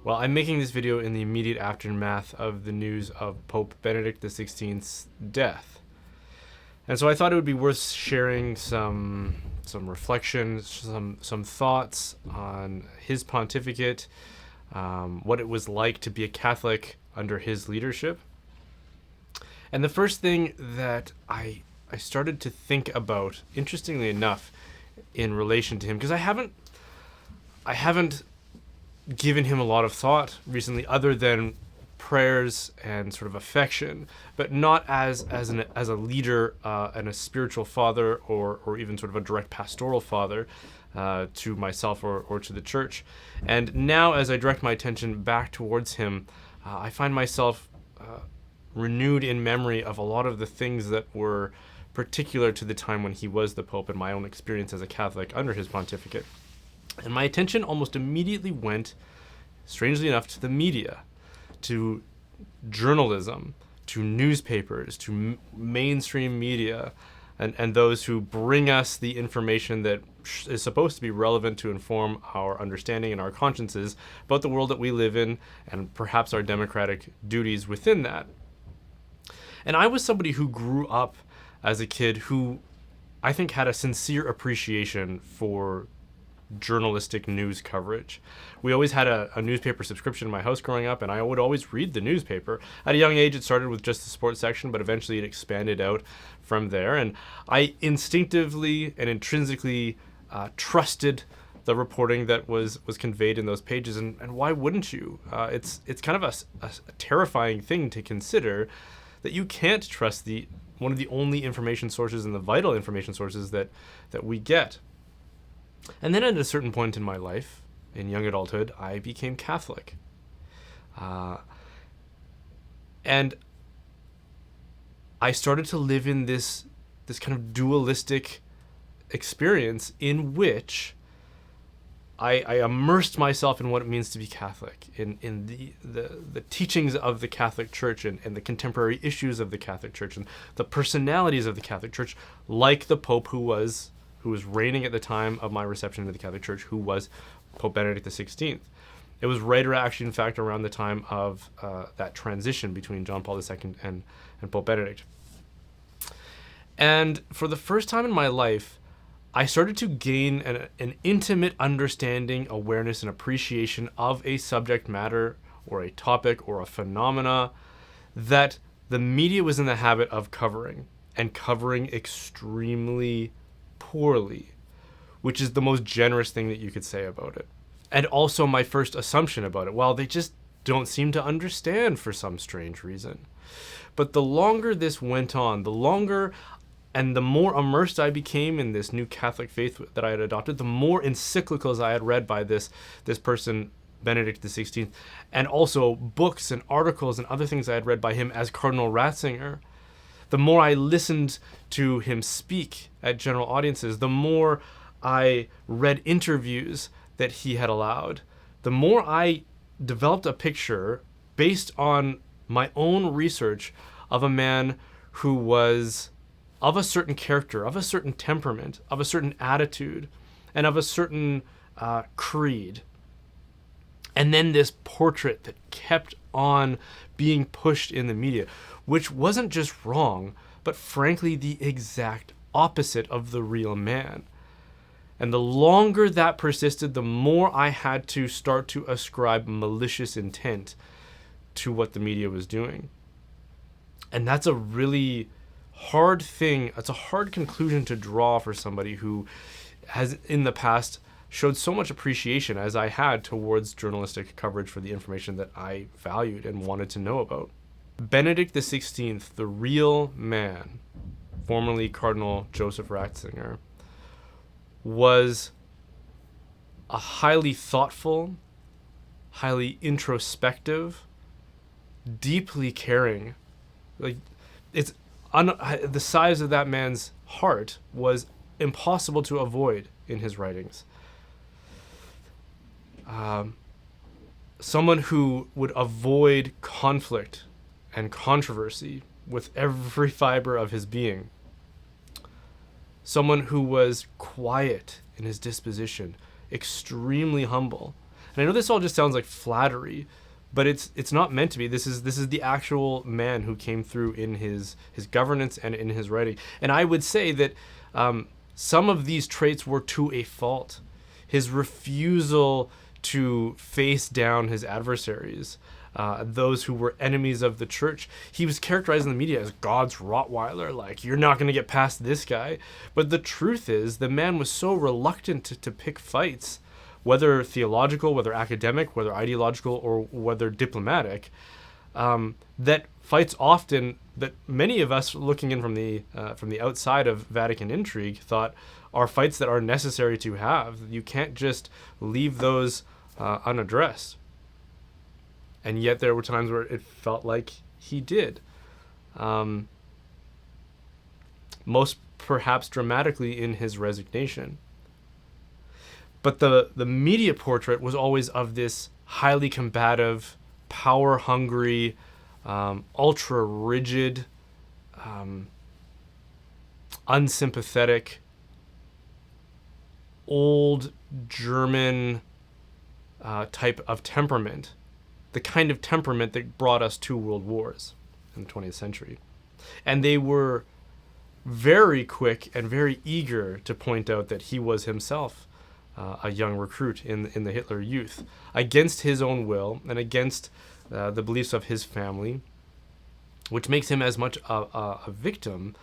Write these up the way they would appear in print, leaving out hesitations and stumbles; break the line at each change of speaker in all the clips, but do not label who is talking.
Well, I'm making this video in the immediate aftermath of the news of Pope Benedict XVI's death. And so I thought it would be worth sharing some reflections, some thoughts on his pontificate, what it was like to be a Catholic under his leadership. And the first thing that I started to think about, interestingly enough, in relation to him, because I haven't given him a lot of thought recently, other than prayers and sort of affection, but not as a leader and a spiritual father, or even sort of a direct pastoral father to myself or to the church. And now, as I direct my attention back towards him, I find myself renewed in memory of a lot of the things that were particular to the time when he was the Pope, and my own experience as a Catholic under his pontificate. And my attention almost immediately went, strangely enough, to the media, to journalism, to newspapers, to mainstream media, and those who bring us the information that is supposed to be relevant to inform our understanding and our consciences about the world that we live in, and perhaps our democratic duties within that. And I was somebody who grew up as a kid who I think had a sincere appreciation for journalistic news coverage. We always had a newspaper subscription in my house growing up, and I would always read the newspaper. At a young age, it started with just the sports section, but eventually it expanded out from there. And I instinctively and intrinsically trusted the reporting that was conveyed in those pages. And why wouldn't you? It's kind of a terrifying thing to consider, that you can't trust one of the only information sources and the vital information sources that we get. And then at a certain point in my life, in young adulthood, I became Catholic. And I started to live in this kind of dualistic experience in which I immersed myself in what it means to be Catholic, in the teachings of the Catholic Church, and the contemporary issues of the Catholic Church, and the personalities of the Catholic Church, like the Pope who was reigning at the time of my reception into the Catholic Church, who was Pope Benedict XVI. It was actually, in fact, around the time of that transition between John Paul II and Pope Benedict. And for the first time in my life, I started to gain an intimate understanding, awareness, and appreciation of a subject matter, or a topic, or a phenomena that the media was in the habit of covering extremely poorly, which is the most generous thing that you could say about it. And also my first assumption about it, well, they just don't seem to understand for some strange reason. But the longer this went on, the longer and the more immersed I became in this new Catholic faith that I had adopted, the more encyclicals I had read by this person, Benedict XVI, and also books and articles and other things I had read by him as Cardinal Ratzinger, the more I listened to him speak at general audiences, the more I read interviews that he had allowed, the more I developed a picture based on my own research of a man who was of a certain character, of a certain temperament, of a certain attitude, and of a certain creed. And then this portrait that kept on being pushed in the media, which wasn't just wrong, but frankly the exact opposite of the real man. And the longer that persisted, the more I had to start to ascribe malicious intent to what the media was doing. And that's a really hard thing. It's a hard conclusion to draw for somebody who has in the past showed so much appreciation, as I had, towards journalistic coverage for the information that I valued and wanted to know about. Benedict XVI, the real man, formerly Cardinal Joseph Ratzinger, was a highly thoughtful, highly introspective, deeply caring. The size of that man's heart was impossible to avoid in his writings. Someone who would avoid conflict and controversy with every fiber of his being. Someone who was quiet in his disposition, extremely humble, And I know this all just sounds like flattery, but it's not meant to be. This is the actual man who came through in his governance and in his writing. And I would say that some of these traits were to a fault. His refusal to face down his adversaries, those who were enemies of the church. He was characterized in the media as God's Rottweiler, like, you're not going to get past this guy. But the truth is, the man was so reluctant to pick fights, whether theological, whether academic, whether ideological, or whether diplomatic, that fights often, that many of us looking in from the outside of Vatican intrigue thought are fights that are necessary to have. You can't just leave those unaddressed. And yet there were times where it felt like he did. Most perhaps dramatically in his resignation. But the media portrait was always of this highly combative, power-hungry, ultra-rigid, unsympathetic, old German type of temperament. The kind of temperament that brought us 2 world wars in the 20th century. And they were very quick and very eager to point out that he was himself a young recruit in the Hitler Youth, against his own will and against the beliefs of his family, which makes him as much a victim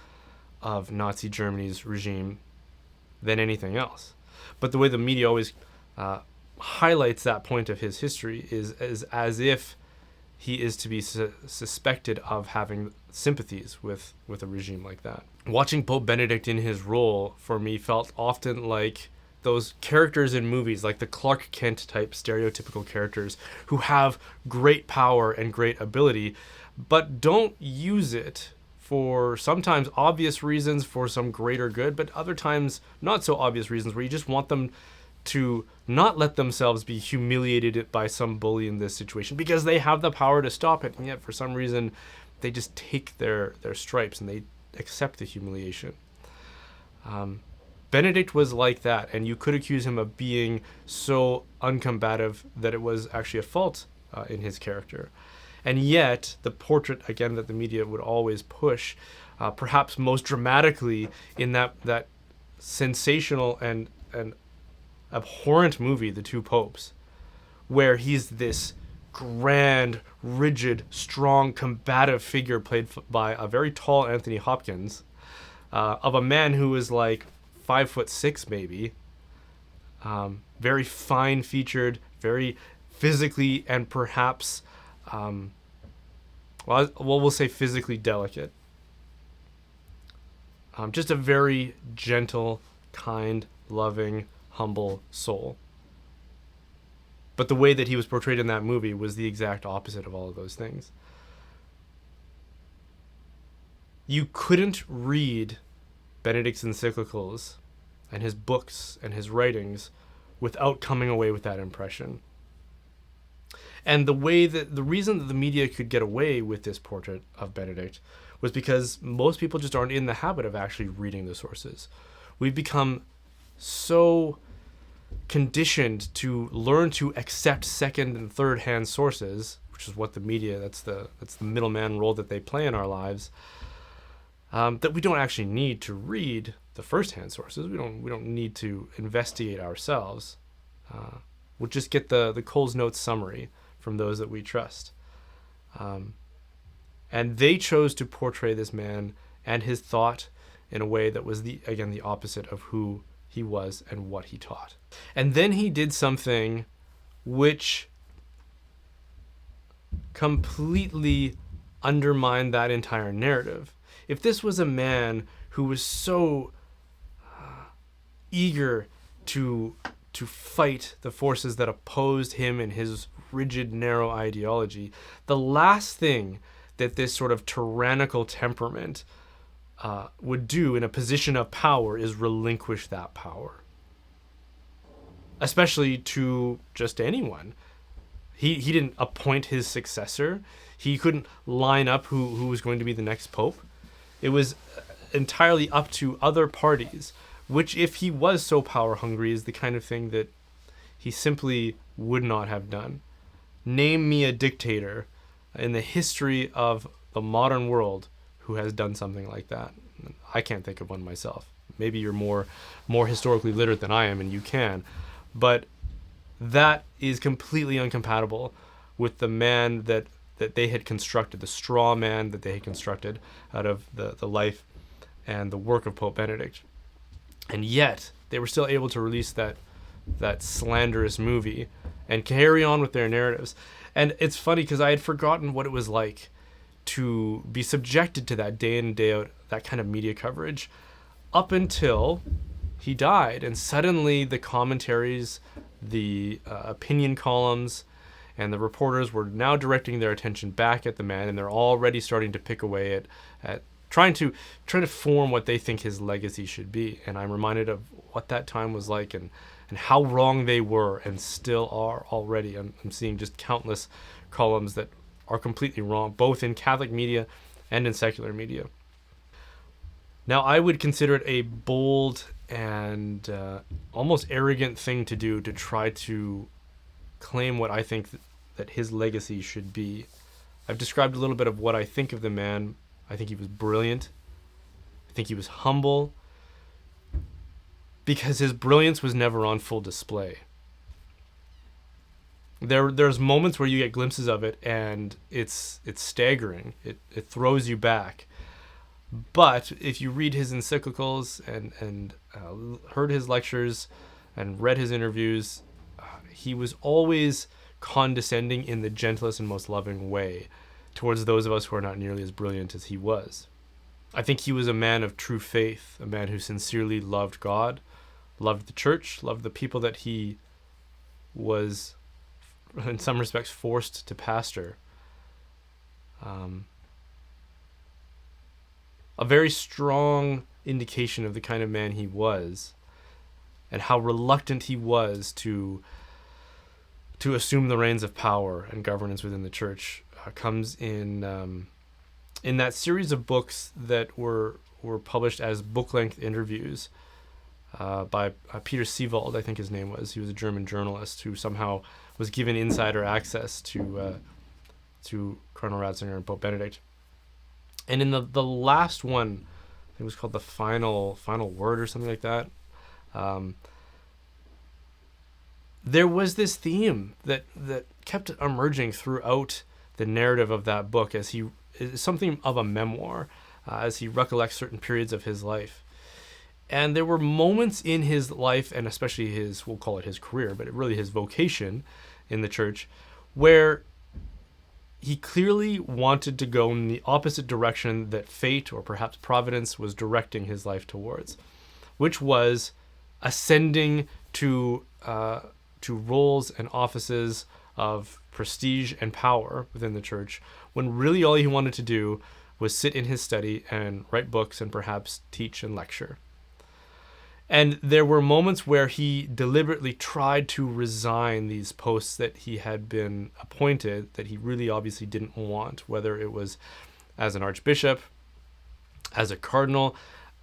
of Nazi Germany's regime than anything else. But the way the media always highlights that point of his history is as if he is to be suspected of having sympathies with a regime like that. Watching Pope Benedict in his role, for me, felt often like those characters in movies, like the Clark Kent type stereotypical characters who have great power and great ability, but don't use it for sometimes obvious reasons for some greater good, but other times not so obvious reasons, where you just want them to not let themselves be humiliated by some bully in this situation because they have the power to stop it, and yet for some reason they just take their stripes and they accept the humiliation. Benedict was like that, and you could accuse him of being so uncombative that it was actually a fault in his character. And yet, the portrait, again, that the media would always push, perhaps most dramatically in that sensational and abhorrent movie, The Two Popes, where he's this grand, rigid, strong, combative figure played by a very tall Anthony Hopkins, of a man who is like 5'6" maybe, very fine-featured, very physically and perhaps, we'll say physically delicate. Just a very gentle, kind, loving, humble soul. But the way that he was portrayed in that movie was the exact opposite of all of those things. You couldn't read Benedict's encyclicals and his books and his writings without coming away with that impression. And the reason that the media could get away with this portrait of Benedict was because most people just aren't in the habit of actually reading the sources. We've become so conditioned to learn to accept second and third hand sources, which is what the media, that's the middleman role that they play in our lives, that we don't actually need to read the first-hand sources. We don't need to investigate ourselves. We'll just get the Coles Notes summary from those that we trust. And they chose to portray this man and his thought in a way that was the opposite of who he was and what he taught. And then he did something which completely undermined that entire narrative. If this was a man who was so eager to fight the forces that opposed him and his rigid, narrow ideology, the last thing that this sort of tyrannical temperament would do in a position of power is relinquish that power. Especially to just anyone. He didn't appoint his successor. He couldn't line up who was going to be the next pope. It was entirely up to other parties, which, if he was so power hungry, is the kind of thing that he simply would not have done. Name me a dictator in the history of the modern world who has done something like that. I can't think of one myself. Maybe you're more historically literate than I am, and you can. But that is completely incompatible with the man that they had constructed, the straw man that they had constructed out of the life and the work of Pope Benedict. And yet, they were still able to release that slanderous movie and carry on with their narratives. And it's funny because I had forgotten what it was like to be subjected to that day in and day out, that kind of media coverage, up until he died. And suddenly the commentaries, the opinion columns, and the reporters were now directing their attention back at the man, and they're already starting to pick away at trying to form what they think his legacy should be. And I'm reminded of what that time was like, and how wrong they were and still are already. I'm seeing just countless columns that are completely wrong, both in Catholic media and in secular media. Now, I would consider it a bold and almost arrogant thing to do to try to claim what I think that his legacy should be. I've described a little bit of what I think of the man. I think he was brilliant. I think he was humble, because his brilliance was never on full display. There's moments where you get glimpses of it, and it's staggering. It throws you back. But if you read his encyclicals and heard his lectures and read his interviews, he was always condescending in the gentlest and most loving way towards those of us who are not nearly as brilliant as he was. I think he was a man of true faith, a man who sincerely loved God, loved the church, loved the people that he was, in some respects, forced to pastor. A very strong indication of the kind of man he was, and how reluctant he was to assume the reins of power and governance within the church, comes in that series of books that were published as book-length interviews by Peter Seewald, I think his name was. He was a German journalist who somehow was given insider access to Cardinal Ratzinger and Pope Benedict. And in the last one, I think it was called The Final Word or something like that, there was this theme that kept emerging throughout the narrative of that book, as he is something of a memoir, as he recollects certain periods of his life. And there were moments in his life, and especially his, we'll call it his career, but really his vocation in the church, where he clearly wanted to go in the opposite direction that fate, or perhaps providence, was directing his life towards, which was ascending to roles and offices of prestige and power within the church, when really all he wanted to do was sit in his study and write books and perhaps teach and lecture. And there were moments where he deliberately tried to resign these posts that he had been appointed, that he really obviously didn't want, whether it was as an archbishop, as a cardinal,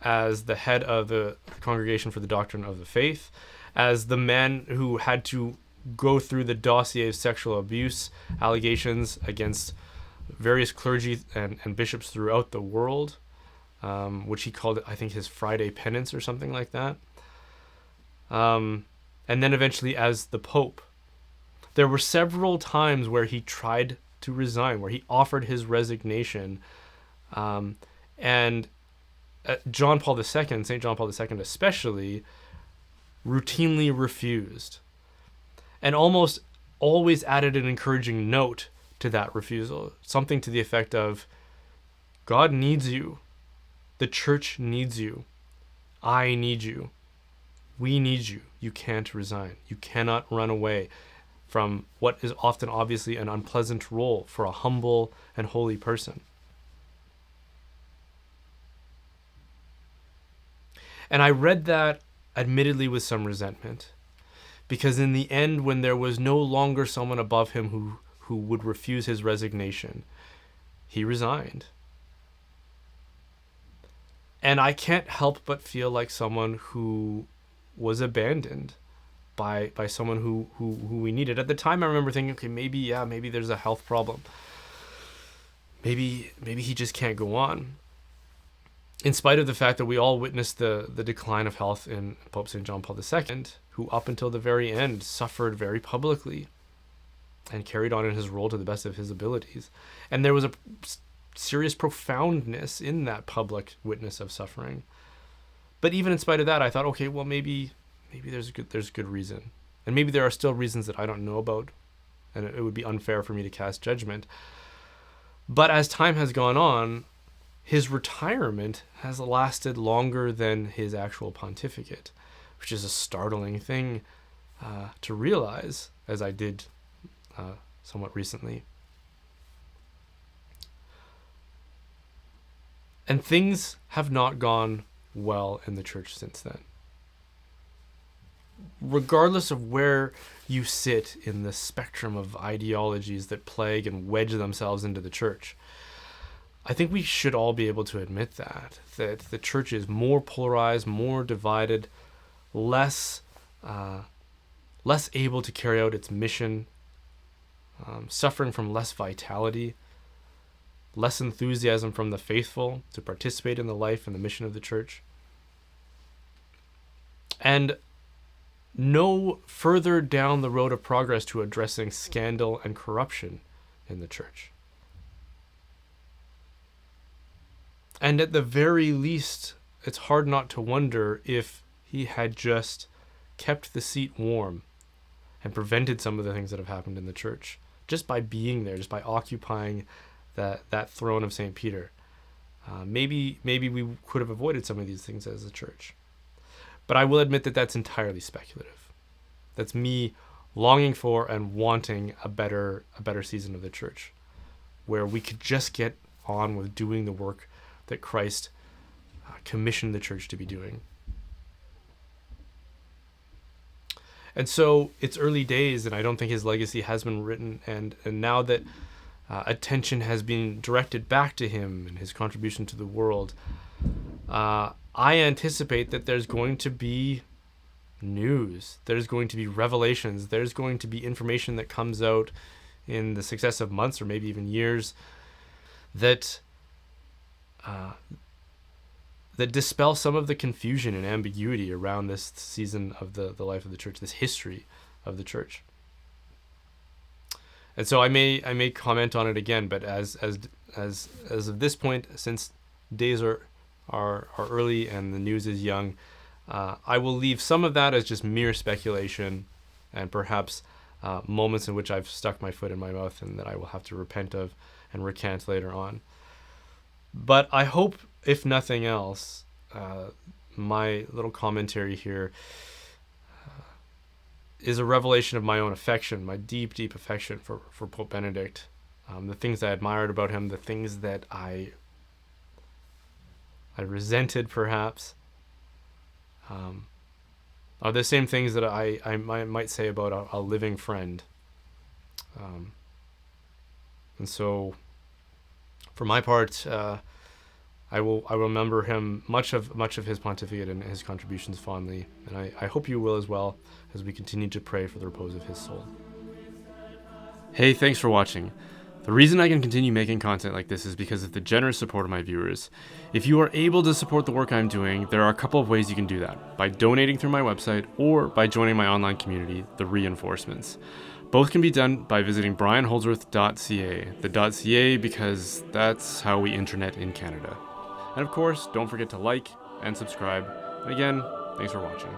as the head of the Congregation for the Doctrine of the Faith, as the man who had to go through the dossier of sexual abuse allegations against various clergy and bishops throughout the world, which he called, I think, his Friday penance or something like that. And then eventually as the Pope. There were several times where he tried to resign, where he offered his resignation. And John Paul II, St. John Paul II especially, routinely refused, and almost always added an encouraging note to that refusal, something to the effect of, God needs you, the church needs you, I need you, we need you, you can't resign, you cannot run away from what is often obviously an unpleasant role for a humble and holy person. And I read that admittedly with some resentment, because in the end, when there was no longer someone above him who would refuse his resignation, he resigned. And I can't help but feel like someone who was abandoned by someone who we needed. At the time, I remember thinking, okay, maybe there's a health problem. Maybe he just can't go on. In spite of the fact that we all witnessed the decline of health in Pope St. John Paul II, who up until the very end suffered very publicly and carried on in his role to the best of his abilities. And there was a serious profoundness in that public witness of suffering. But even in spite of that, I thought, okay, well, maybe there's good reason. And maybe there are still reasons that I don't know about, and it would be unfair for me to cast judgment. But as time has gone on, his retirement has lasted longer than his actual pontificate, which is a startling thing to realize, as I did somewhat recently. And things have not gone well in the church since then. Regardless of where you sit in the spectrum of ideologies that plague and wedge themselves into the church, I think we should all be able to admit that the church is more polarized, more divided, less able to carry out its mission, suffering from less vitality, less enthusiasm from the faithful to participate in the life and the mission of the church, and no further down the road of progress to addressing scandal and corruption in the church. And at the very least, it's hard not to wonder if he had just kept the seat warm and prevented some of the things that have happened in the church just by being there, just by occupying that throne of St. Peter. Maybe we could have avoided some of these things as a church. But I will admit that that's entirely speculative. That's me longing for and wanting a better season of the church, where we could just get on with doing the work that Christ commissioned the church to be doing. And so it's early days, and I don't think his legacy has been written. And now that attention has been directed back to him and his contribution to the world, I anticipate that there's going to be news, there's going to be revelations, there's going to be information that comes out in the successive months or maybe even years that dispel some of the confusion and ambiguity around this season of the life of the church, this history of the church. And so I may comment on it again, but as of this point, since days are early and the news is young, I will leave some of that as just mere speculation and perhaps moments in which I've stuck my foot in my mouth and that I will have to repent of and recant later on. But I hope, if nothing else, my little commentary here is a revelation of my own affection, my deep, deep affection for Pope Benedict. The things I admired about him, the things that I resented perhaps, are the same things that I might say about a living friend. And so, for my part, I will remember him much of his pontificate and his contributions fondly, and I hope you will as well, as we continue to pray for the repose of his soul. Hey, thanks for watching. The reason I can continue making content like this is because of the generous support of my viewers. If you are able to support the work I'm doing, there are a couple of ways you can do that: by donating through my website or by joining my online community, The Reinforcements. Both can be done by visiting brianholdsworth.ca, the .ca because that's how we intranet in Canada. And of course, don't forget to like and subscribe. And again, thanks for watching.